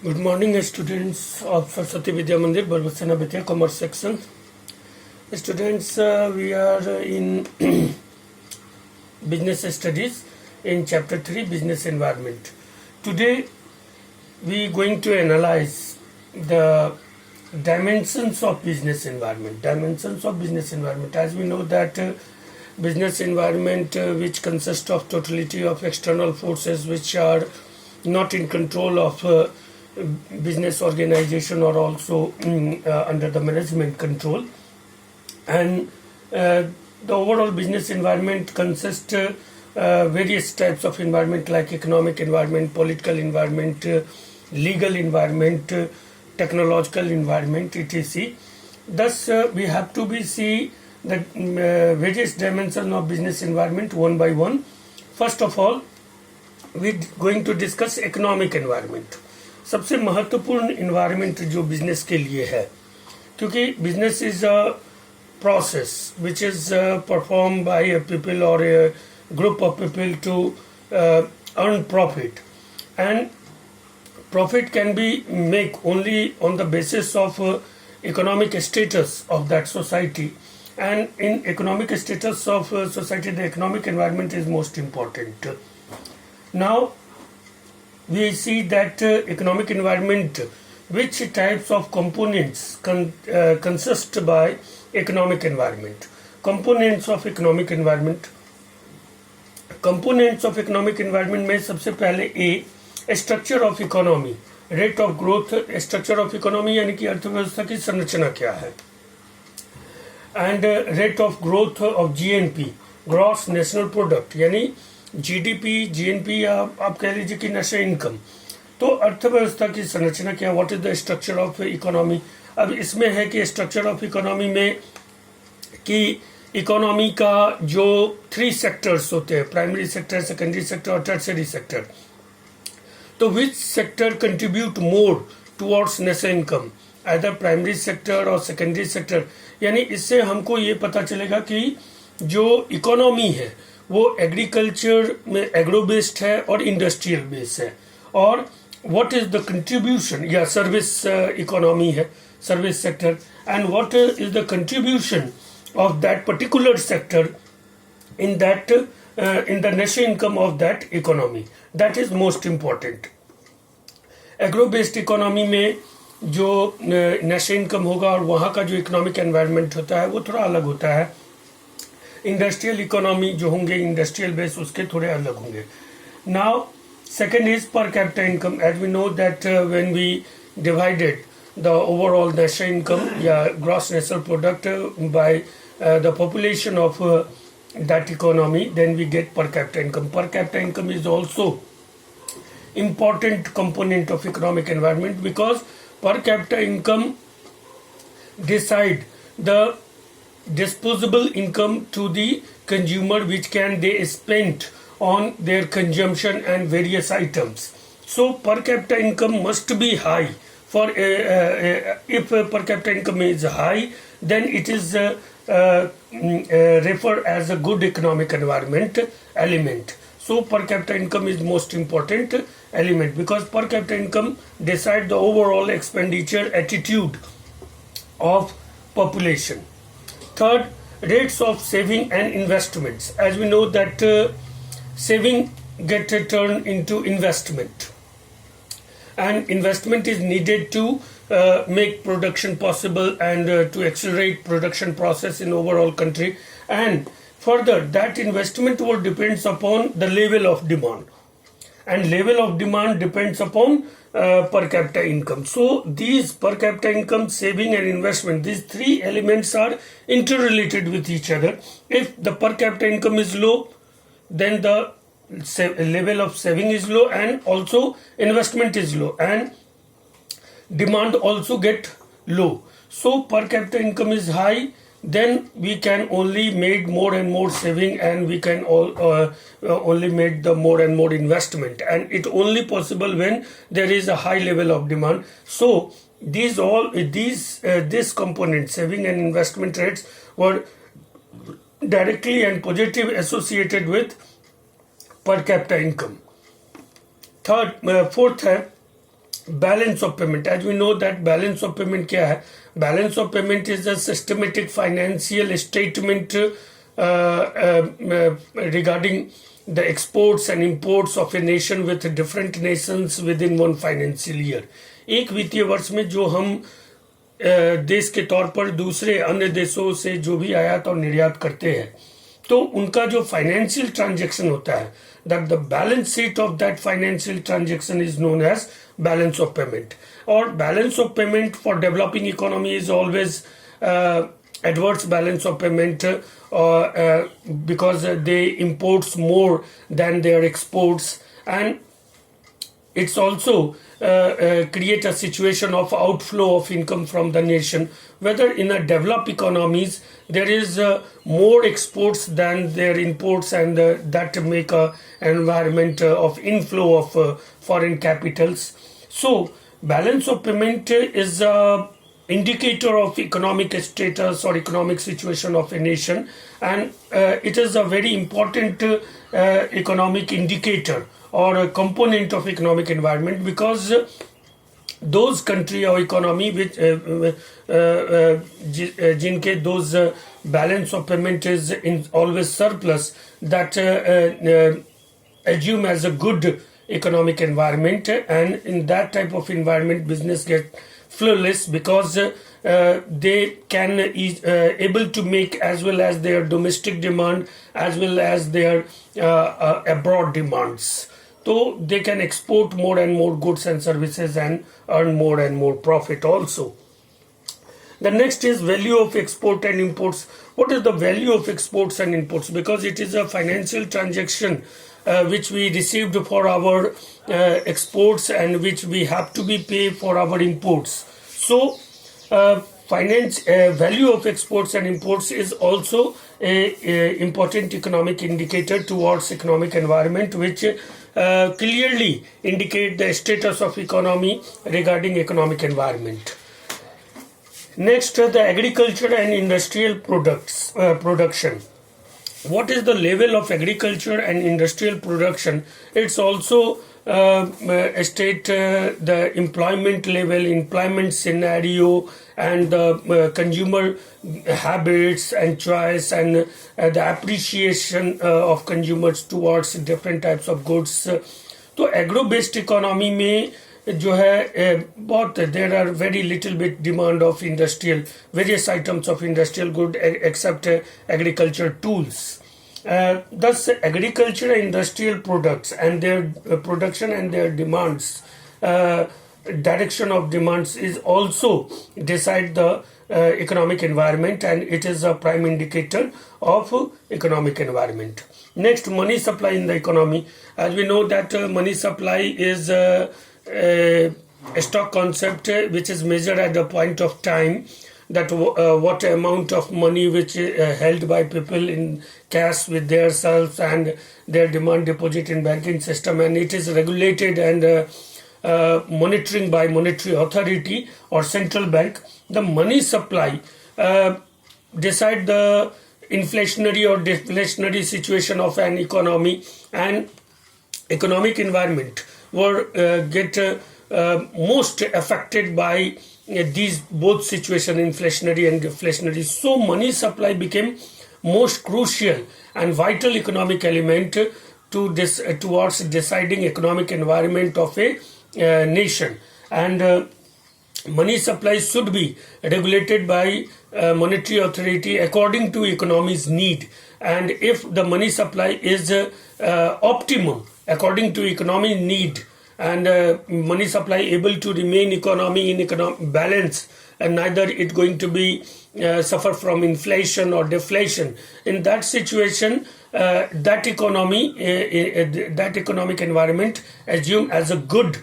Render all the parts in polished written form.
Good morning, students of Saraswati Vidya Mandir, Barbasana Vidya Commerce section. Students, we are in business studies in chapter 3, business environment. Today, we are going to analyze the dimensions of business environment. Dimensions of business environment. As we know that business environment which consists of totality of external forces which are not in control of business organization or also under the management control, and the overall business environment consists various types of environment like economic environment, political environment, legal environment, technological environment, etc. Thus we have to be see the various dimensions of business environment one by one. First of all, we are going to discuss economic environment. सबसे महत्वपूर्ण environment जो business के लिए है, क्योंकि business is a process which is perform by a people और a group of people to earn profit, and profit can be make only on the basis of economic status of that society, and in economic status of society the economic environment is most important. Now we see that economic environment, which types of components consist by economic environment. Components of economic environment. Components of economic environment में सबसे पहले A, structure of economy, rate of growth, structure of economy यानी कि अर्थव्यवस्था की संरचना क्या है, and rate of growth of GNP, gross national product, यानी जीडीपी, जीएनपी या आप कह लीजिए कि नेशनल इनकम. तो अर्थव्यवस्था की संरचना क्या, what is the structure of economy. अब इसमें है कि स्ट्रक्चर ऑफ इकोनॉमी में कि इकोनॉमी का जो 3 सेक्टर्स होते हैं, प्राइमरी सेक्टर, सेकेंडरी सेक्टर और टर्शियरी सेक्टर. तो which sector contribute more towards national income, either primary sector और सेकेंडरी सेक्टर. यानी इससे हमको ये पता चलेगा कि जो इकोनॉमी है वो एग्रीकल्चर में एग्रो बेस्ड है और इंडस्ट्रियल बेस्ड है, और व्हाट इज द कंट्रीब्यूशन, या सर्विस इकोनॉमी है, service sector, and what is the contribution of that particular sector in that in the national income of that economy. That is most important. Agro based economy में जो national income होगा और वहाँ का जो economic environment होता है वो थोड़ा अलग होता है. इंडस्ट्रियल इकोनॉमी जो होंगे, इंडस्ट्रियल बेस, उसके थोड़े अलग होंगे. Now second is per capita income. As we know that when we divided the overall national income या gross national product by the population of that economy, then we get per capita income. Per capita income is also important component of economic environment because per capita income decide the disposable income to the consumer which can they spend on their consumption and various items. So per capita income must be high. For if per capita income is high, then it is referred as a good economic environment element. So per capita income is most important element because per capita income decide the overall expenditure attitude of population. Third, rates of saving and investments. As we know that saving get turned into investment, and investment is needed to make production possible and to accelerate production process in overall country. And further, that investment will depends upon the level of demand, and level of demand depends upon per capita income. So these per capita income, saving and investment, these 3 elements are interrelated with each other. If the per capita income is low, then the level of saving is low and also investment is low and demand also get low. So per capita income is high, then we can only make more and more saving, and we can only make the more and more investment, and it only possible when there is a high level of demand. So this component, saving and investment rates, were directly and positive associated with per capita income. Fourth है balance of payment. As we know that balance of payment क्या है? Balance of payment is a systematic financial statement regarding the exports and imports of a nation with different nations within one financial year. एक वित्तीय वर्ष में जो हम देश के तौर पर दूसरे अन्य देशों से जो भी आयात और निर्यात करते हैं, तो उनका जो फाइनेंशियल ट्रांजैक्शन होता है, that the balance sheet of that financial transaction is known as balance of payment. Or balance of payment for developing economy is always adverse balance of payment because they imports more than their exports, and it's also create a situation of outflow of income from the nation, whether in a developed economies there is more exports than their imports, and that make a environment of inflow of foreign capitals. So balance of payment is a indicator of economic status or economic situation of a nation, and it is a very important economic indicator or a component of economic environment, because those country or economy which जिनके those balance of payment is in always surplus, that assume as a good economic environment, and in that type of environment business get flawless, because they can able to make as well as their domestic demand as well as their abroad demands. So they can export more and more goods and services and earn more and more profit also. The next is value of export and imports. What is the value of exports and imports? Because it is a financial transaction which we received for our exports and which we have to be paid for our imports. So value of exports and imports is also a important economic indicator towards economic environment, which clearly indicate the status of economy regarding economic environment. Next, the agriculture and industrial products production. What is the level of agriculture and industrial production? It's also state the employment level, employment scenario, and the consumer habits and choice, and the appreciation of consumers towards different types of goods. तो agro based economy में जो है बहुत there are very little bit demand of industrial various items of industrial good except agriculture tools. Thus agriculture and industrial products and their production and their demands, direction of demands is also decide the economic environment, and it is a prime indicator of economic environment. Next, money supply in the economy. As we know that money supply is a stock concept which is measured at the point of time, that what amount of money which is held by people in cash with their selves and their demand deposit in banking system, and it is regulated and monitoring by monetary authority or central bank. The money supply decide the inflationary or deflationary situation of an economy, and economic environment were get most affected by these both situation, inflationary and deflationary. So money supply became most crucial and vital economic element to this towards deciding economic environment of a nation, and money supply should be regulated by monetary authority according to economy's need. And if the money supply is optimum according to economy need, and money supply able to remain economy in economic balance, and neither it going to be suffer from inflation or deflation, in that situation that economy that economic environment assumed as a good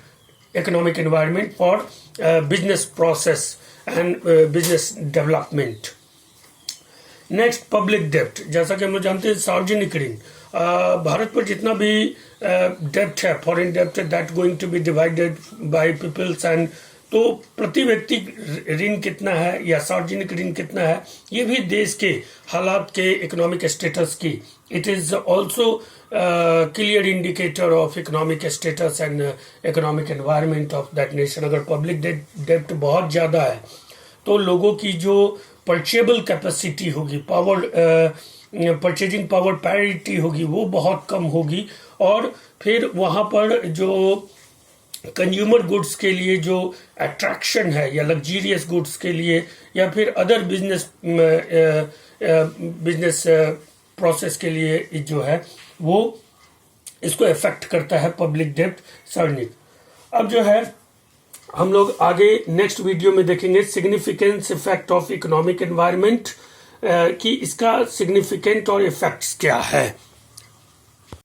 economic environment for business process and business development. Next public डेप्ट. जैसा कि हम लोग जानते हैं सार्वजनिक ऋण, भारत पर जितना भी डेप्ट है फॉरेन डेप्ट, that going to be divided by peoples, and तो प्रति व्यक्ति ऋण कितना है या सार्वजनिक ऋण कितना है, ये भी देश के हालात के इकोनॉमिक स्टेटस की, it is also clear indicator of economic status and economic environment of that nation. अगर पब्लिक डेब्ट बहुत ज़्यादा है तो लोगों की जो परचेबल कैपेसिटी होगी, परचेजिंग पावर पैरिटी होगी, वो बहुत कम होगी, और फिर वहाँ पर जो कंज्यूमर गुड्स के लिए जो अट्रैक्शन है या लग्जीरियस गुड्स के लिए या फिर अदर बिजनेस प्रोसेस के लिए जो है वो इसको इफेक्ट करता है पब्लिक डेब्ट सार्वजनिक। अब जो है हम लोग आगे नेक्स्ट वीडियो में देखेंगे significance effect of economic environment, कि इसका सिग्निफिकेंट और इफेक्ट्स क्या है।